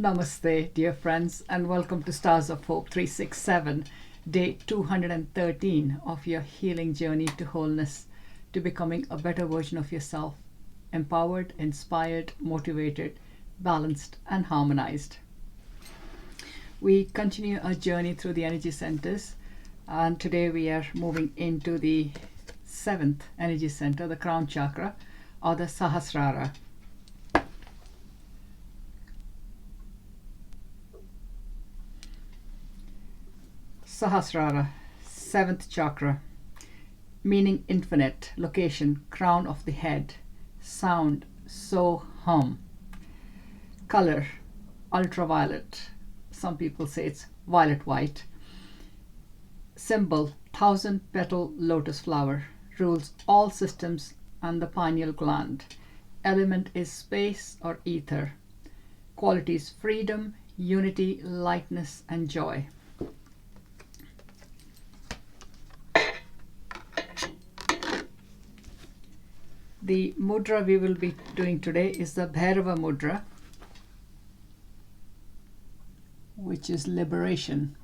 Namaste, dear friends, and welcome to Stars of Hope 367, day 213 of your healing journey to wholeness, to becoming a better version of yourself, empowered, inspired, motivated, balanced, and harmonized. We continue our journey through the energy centers, and today we are moving into the seventh energy center, the crown chakra, or the Sahasrara. Sahasrara, seventh chakra, meaning infinite, location, crown of the head, sound, so hum, color, ultraviolet, some people say it's violet white, symbol, 1,000-petal lotus flower, rules all systems and the pineal gland, element is space or ether, qualities freedom, unity, lightness, and joy. The mudra we will be doing today is the Bhairava mudra, which is liberation.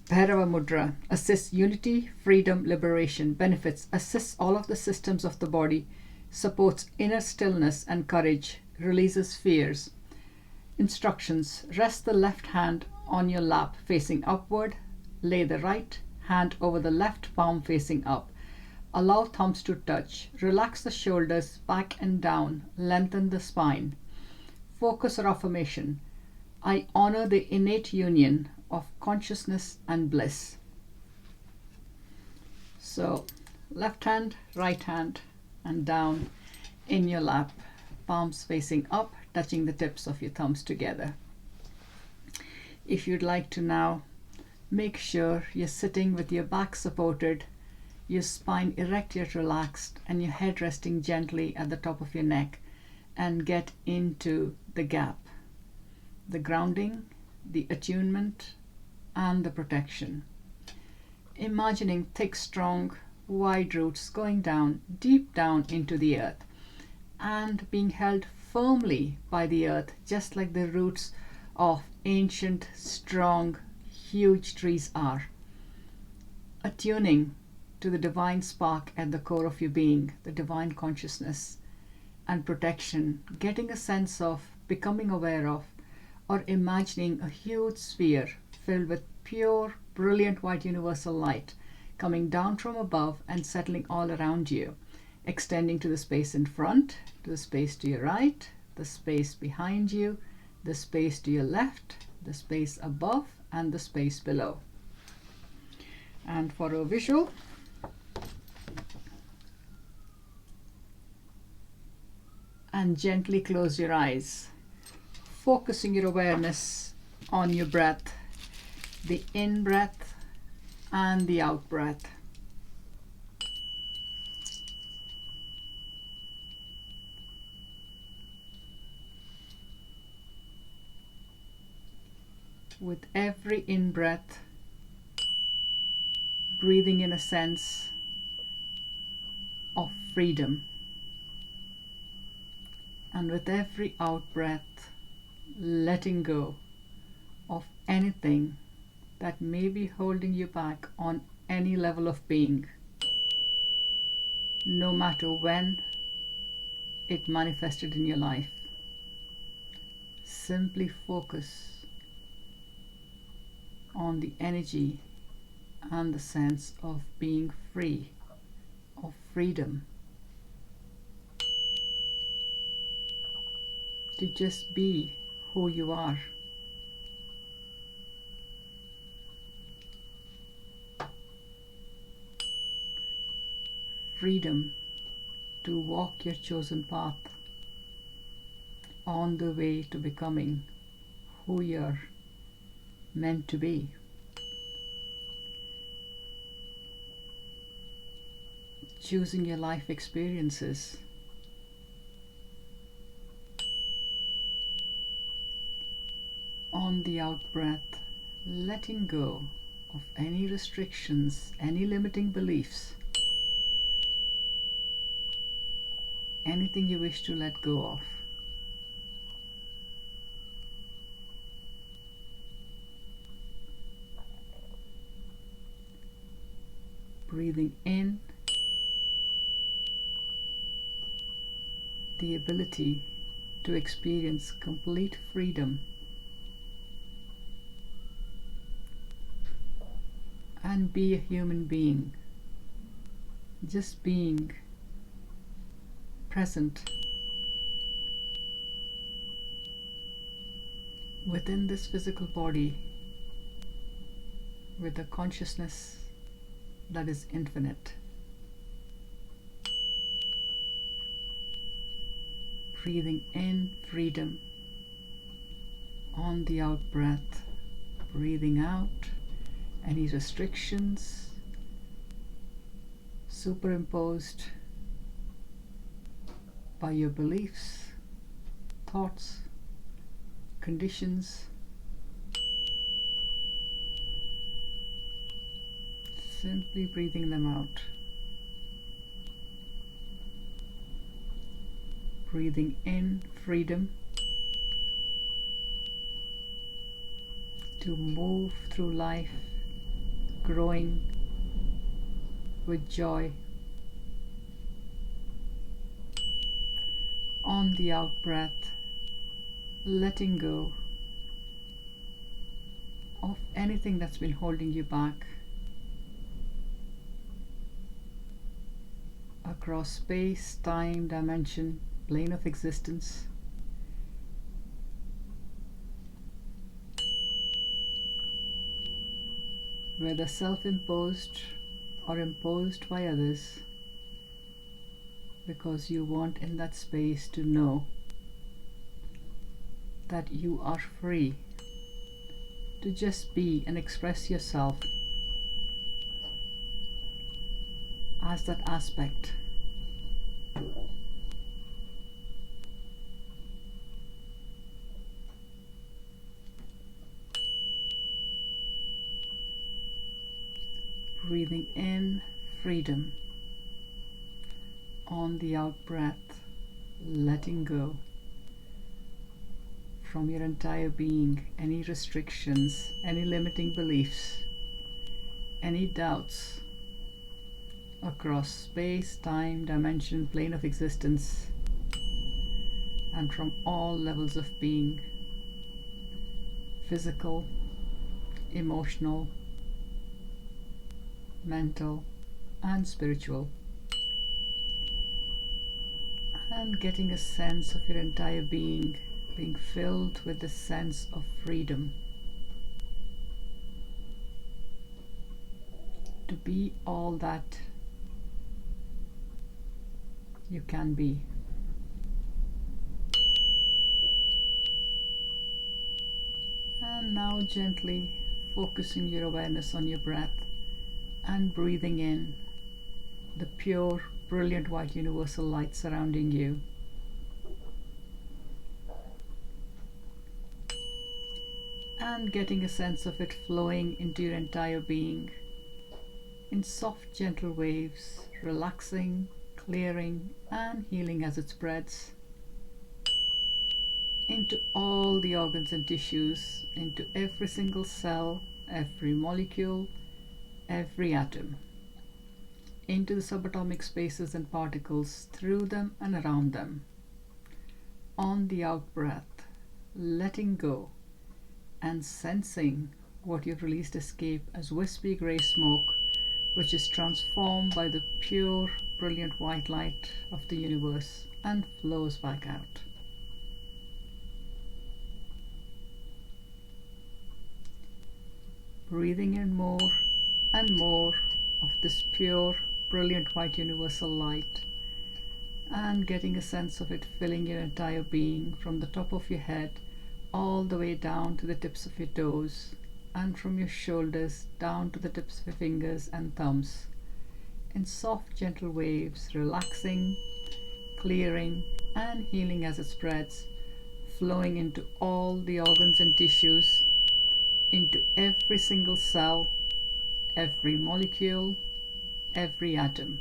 Bhairava mudra assists unity, freedom, liberation, benefits, assists all of the systems of the body, supports inner stillness and courage, releases fears. Instructions: rest the left hand on your lap facing upward, lay the right hand over the left palm facing up. Allow thumbs to touch. Relax the shoulders back and down. Lengthen the spine. Focus or affirmation: I honor the innate union of consciousness and bliss. So, left hand, right hand, and down in your lap. Palms facing up, touching the tips of your thumbs together. If you'd like to now, make sure you're sitting with your back supported, your spine erect yet relaxed, and your head resting gently at the top of your neck, and get into the gap, the grounding, the attunement, and the protection. Imagining thick, strong, wide roots going down, deep down into the earth, and being held firmly by the earth, just like the roots of ancient, strong, huge trees are. Attuning to the divine spark at the core of your being, the divine consciousness and protection, getting a sense of, becoming aware of, or imagining a huge sphere filled with pure, brilliant white universal light coming down from above and settling all around you, extending to the space in front, to the space to your right, the space behind you, the space to your left, the space above, and the space below. And for a visual, and gently close your eyes, focusing your awareness on your breath, the in-breath and the out-breath. With every in-breath, breathing in a sense of freedom. And with every out-breath, letting go of anything that may be holding you back on any level of being, no matter when it manifested in your life. Simply focus on the energy and the sense of being free, of freedom, to just be who you are. Freedom to walk your chosen path on the way to becoming who you're meant to be. Choosing your life experiences, on the out breath, letting go of any restrictions, any limiting beliefs, anything you wish to let go of. Breathing in the ability to experience complete freedom and be a human being, just being present within this physical body with a consciousness that is infinite. Breathing in freedom on the out breath, breathing out any restrictions superimposed by your beliefs, thoughts, conditions. Simply breathing them out. Breathing in freedom to move through life, growing with joy. On the out breath, letting go of anything that's been holding you back across space, time, dimension, plane of existence. Whether self-imposed or imposed by others, because you want in that space to know that you are free to just be and express yourself as that aspect. Breathing in freedom. On the out breath, letting go from your entire being, any restrictions, any limiting beliefs, any doubts across space, time, dimension, plane of existence, and from all levels of being, physical, emotional, mental, and spiritual. And getting a sense of your entire being being filled with the sense of freedom to be all that you can be. And now gently focusing your awareness on your breath and breathing in the pure, brilliant white universal light surrounding you. And getting a sense of it flowing into your entire being in soft, gentle waves, relaxing, clearing, and healing as it spreads into all the organs and tissues, into every single cell, every molecule, every atom, into the subatomic spaces and particles through them and around them. On the out breath, letting go and sensing what you've released escape as wispy grey smoke, which is transformed by the pure, brilliant white light of the universe and flows back out. Breathing in more and more of this pure, brilliant white universal light, and getting a sense of it filling your entire being from the top of your head all the way down to the tips of your toes, and from your shoulders down to the tips of your fingers and thumbs, in soft, gentle waves, relaxing, clearing, and healing as it spreads, flowing into all the organs and tissues, into every single cell, every molecule, every atom,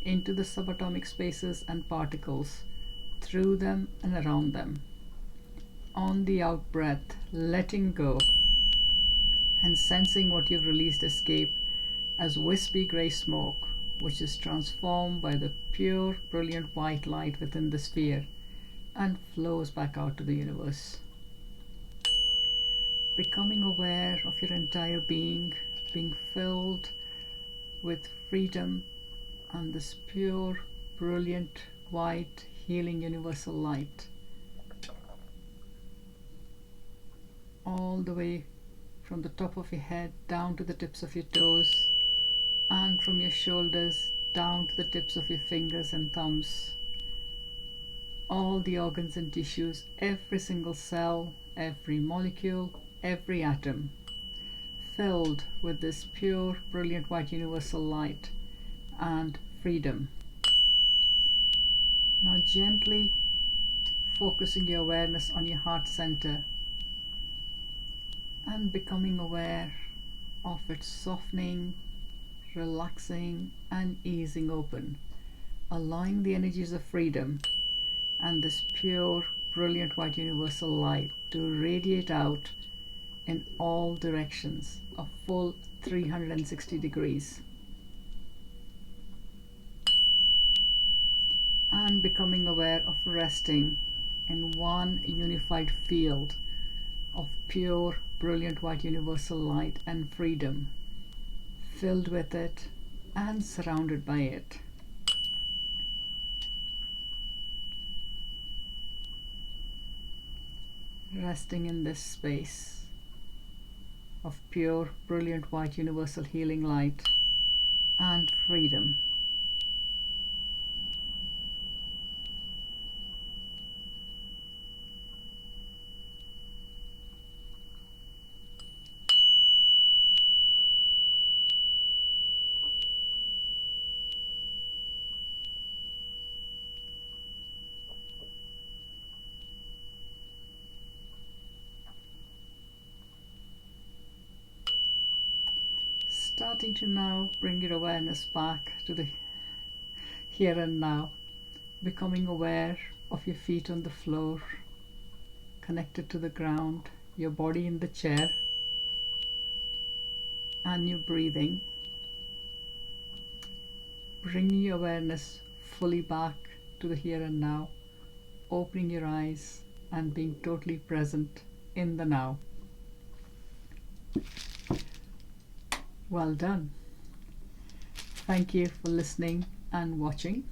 into the subatomic spaces and particles, through them and around them. On the out breath, letting go and sensing what you've released escape as wispy grey smoke, which is transformed by the pure, brilliant white light within the sphere and flows back out to the universe. Becoming aware of your entire being being filled with freedom and this pure, brilliant, white, healing universal light, all the way from the top of your head down to the tips of your toes, and from your shoulders down to the tips of your fingers and thumbs. All the organs and tissues, every single cell, every molecule, every atom, filled with this pure, brilliant white universal light and freedom. Now gently focusing your awareness on your heart center and becoming aware of its softening, relaxing and easing open, allowing the energies of freedom and this pure, brilliant white universal light to radiate out in all directions, a full 360 degrees. And becoming aware of resting in one unified field of pure, brilliant white universal light and freedom, filled with it and surrounded by it. Resting in this space of pure, brilliant white universal healing light and freedom. Starting to now bring your awareness back to the here and now, becoming aware of your feet on the floor, connected to the ground, your body in the chair, and your breathing. Bringing your awareness fully back to the here and now, opening your eyes and being totally present in the now. Well done. Thank you for listening and watching,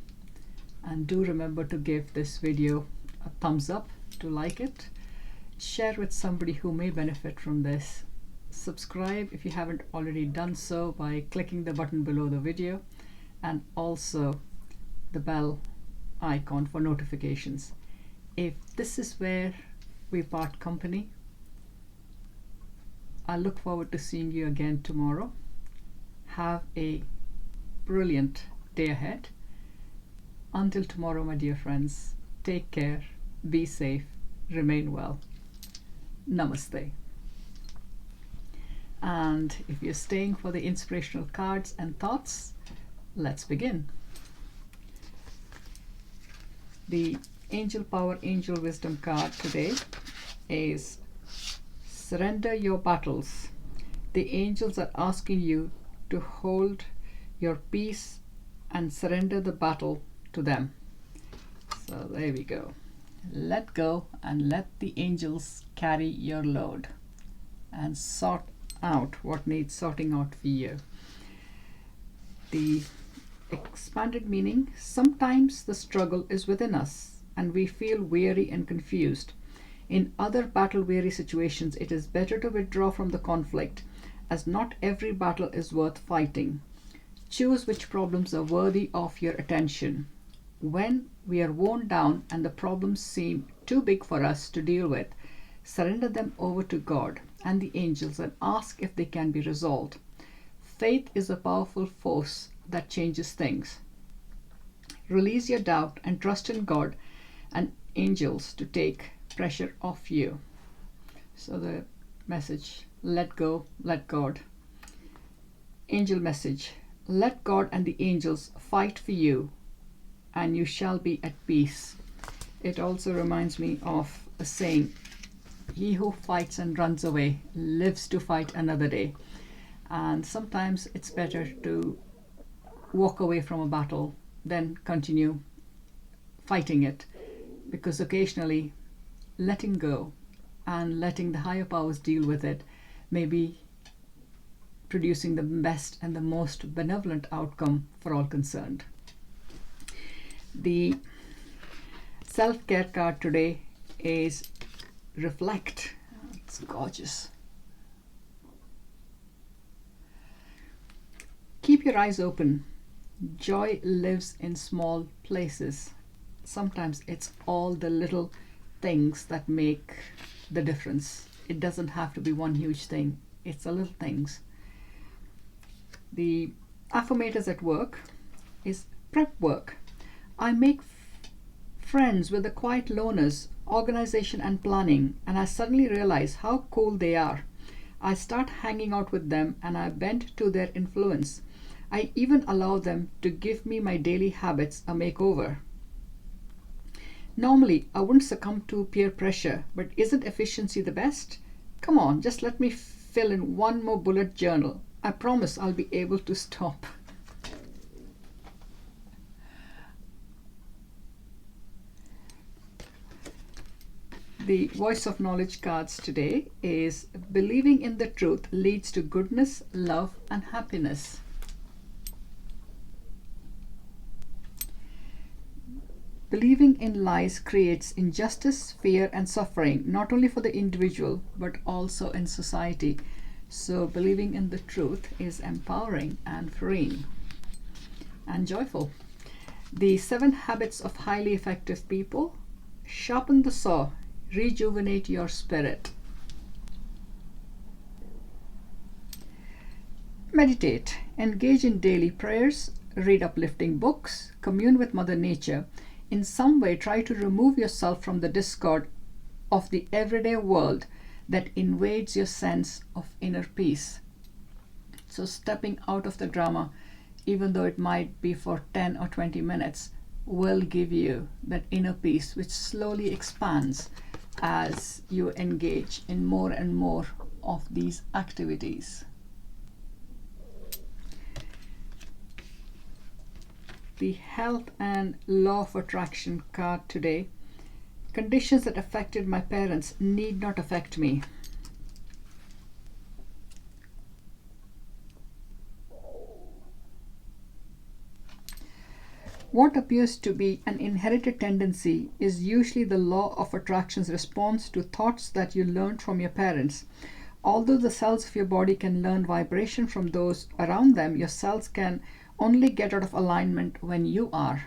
and do remember to give this video a thumbs up, to like it, share with somebody who may benefit from this, subscribe if you haven't already done so by clicking the button below the video, and also the bell icon for notifications. If this is where we part company, I look forward to seeing you again tomorrow. Have a brilliant day ahead. Until tomorrow, my dear friends, take care, be safe, remain well. Namaste. And if you're staying for the inspirational cards and thoughts, let's begin. The Angel Power, Angel Wisdom card today is Surrender Your Battles. The angels are asking you to hold your peace and surrender the battle to them. So there we go. Let go and let the angels carry your load and sort out what needs sorting out for you. The expanded meaning: sometimes the struggle is within us and we feel weary and confused. In other battle-weary situations, it is better to withdraw from the conflict, as not every battle is worth fighting. Choose which problems are worthy of your attention. When we are worn down and the problems seem too big for us to deal with, surrender them over to God and the angels and ask if they can be resolved. Faith is a powerful force that changes things. Release your doubt and trust in God and angels to take pressure off you. So the message: let go, let God. Angel message: let God and the angels fight for you and you shall be at peace. It also reminds me of a saying: he who fights and runs away lives to fight another day. And sometimes it's better to walk away from a battle than continue fighting it, because occasionally letting go and letting the higher powers deal with it may be producing the best and the most benevolent outcome for all concerned. The self-care card today is reflect. It's gorgeous. Keep your eyes open. Joy lives in small places. Sometimes it's all the little things that make the difference. It doesn't have to be one huge thing. It's the little things. The affirmators at work is prep work. I make friends with the quiet loners, organization and planning, and I suddenly realize how cool they are. I start hanging out with them and I bend to their influence. I even allow them to give me my daily habits a makeover. Normally, I wouldn't succumb to peer pressure, but isn't efficiency the best? Come on, just let me fill in one more bullet journal. I promise I'll be able to stop. The Voice of Knowledge cards today is believing in the truth leads to goodness, love, and happiness. Believing in lies creates injustice, fear, and suffering, not only for the individual, but also in society. So believing in the truth is empowering and freeing and joyful. The 7 habits of highly effective people. Sharpen the saw, rejuvenate your spirit. Meditate, engage in daily prayers, read uplifting books, commune with Mother Nature. In some way, try to remove yourself from the discord of the everyday world that invades your sense of inner peace. So stepping out of the drama, even though it might be for 10 or 20 minutes, will give you that inner peace which slowly expands as you engage in more and more of these activities. The Health and Law of Attraction card today. Conditions that affected my parents need not affect me. What appears to be an inherited tendency is usually the law of attraction's response to thoughts that you learned from your parents. Although the cells of your body can learn vibration from those around them, your cells can only get out of alignment when you are.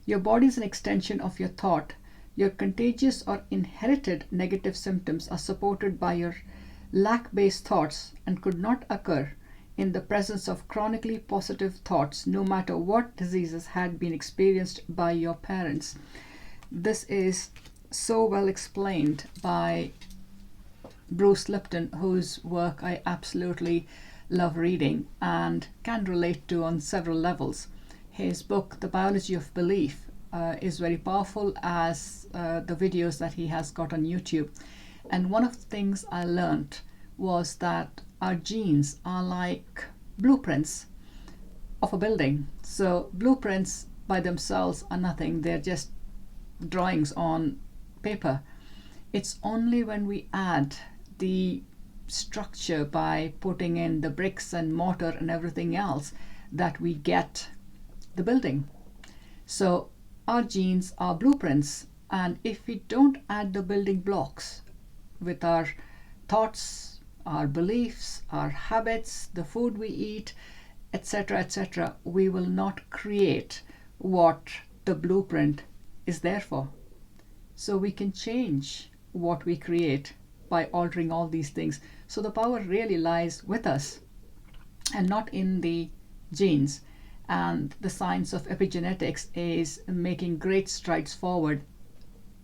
Your body is an extension of your thought. Your contagious or inherited negative symptoms are supported by your lack-based thoughts and could not occur in the presence of chronically positive thoughts, no matter what diseases had been experienced by your parents. This is so well explained by Bruce Lipton, whose work I absolutely love reading and can relate to on several levels. His book, The Biology of Belief, is very powerful, as the videos that he has got on YouTube. And one of the things I learned was that our genes are like blueprints of a building. So blueprints by themselves are nothing, they're just drawings on paper. It's only when we add the structure by putting in the bricks and mortar and everything else that we get the building. So our genes are blueprints, and if we don't add the building blocks with our thoughts, our beliefs, our habits, the food we eat, etc., etc., we will not create what the blueprint is there for. So we can change what we create by altering all these things. So the power really lies with us and not in the genes. And the science of epigenetics is making great strides forward.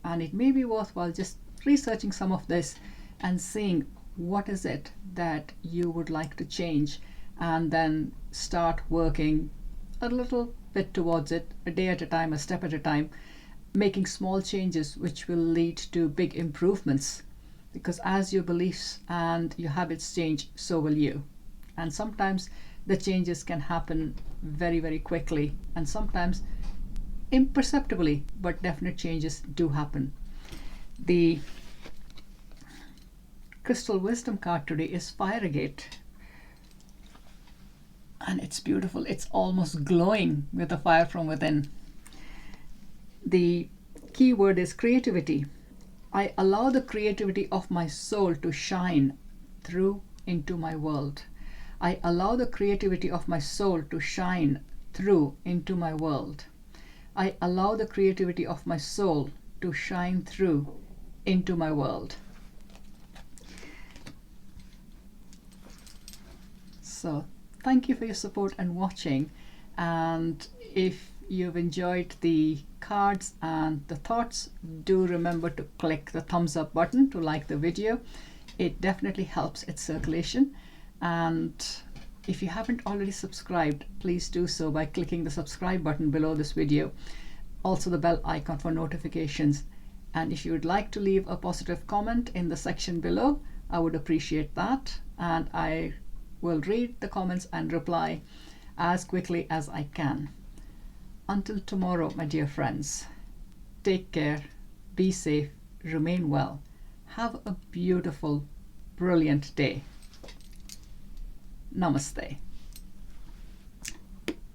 And it may be worthwhile just researching some of this and seeing what is it that you would like to change, and then start working a little bit towards it, a day at a time, a step at a time, making small changes which will lead to big improvements. Because as your beliefs and your habits change, so will you. and sometimes the changes can happen very, very quickly, and sometimes imperceptibly, but definite changes do happen. The crystal wisdom card today is Fire Agate, and it's beautiful. It's almost glowing with the fire from within. The key word is creativity. I allow the creativity of my soul to shine through into my world. I allow the creativity of my soul to shine through into my world. I allow the creativity of my soul to shine through into my world. So thank you for your support and watching, and if you've enjoyed the cards and the thoughts, do remember to click the thumbs up button to like the video. It definitely helps its circulation, and if you haven't already subscribed, please do so by clicking the subscribe button below this video, also the bell icon for notifications. And if you would like to leave a positive comment in the section below, I would appreciate that, and I will read the comments and reply as quickly as I can. Until tomorrow, my dear friends, take care, be safe, remain well. Have a beautiful, brilliant day. Namaste.